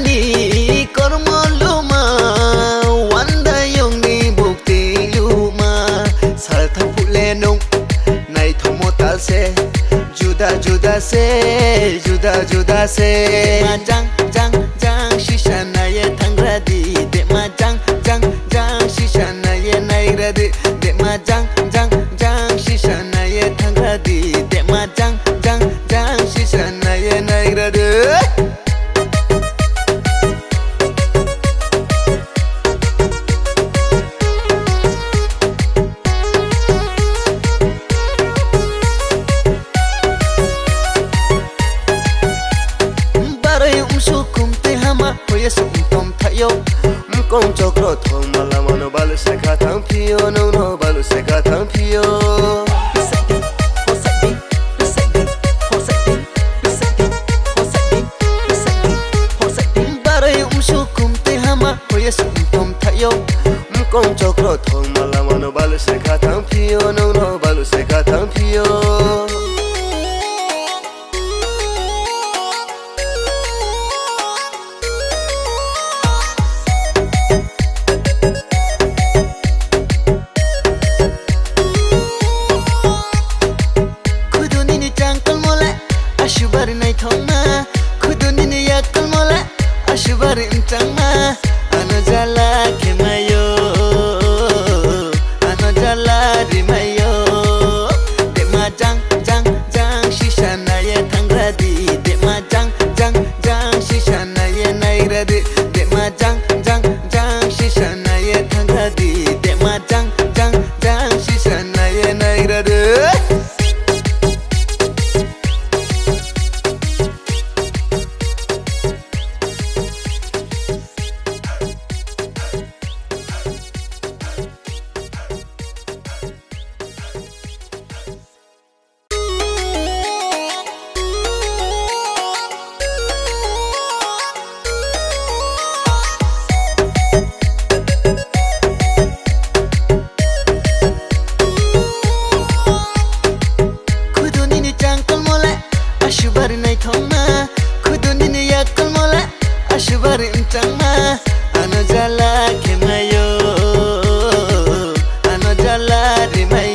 ni kormoluma wanda yongni bukti luma sal thapu lenung nai thomo talse juda juda se ma jang jang jang shisha na ye thangra di de ma jang jang jang shisha na ye naigra di de ma jang jang jang shisha na ye thangra di de ma jang jang jang shisha na ye naigra di Tom thayo mkong chokro thong mala mano balu se kha thang phio no no balu se kha thang phio barai umshu kumte hama hoye sum tom thayo mkong chokro thong mala mano balu se kha thang phio no no balu se kha thang phio Ashubari nai thongma khuduni ni yakal mola ashubari intangma ano jala kemayo ano jala rimayo de ma jang jang jang shisha na ye thangra di de ma jang jang jang shisha na ye naigra di de ma jang jang jang shisha na ye thangra di de ma jang jang jang shisha na ye naigra di Ashubari nai thongma khuduni ni yakal mola ashubari intangma ano jala kemayo ano jala rimayo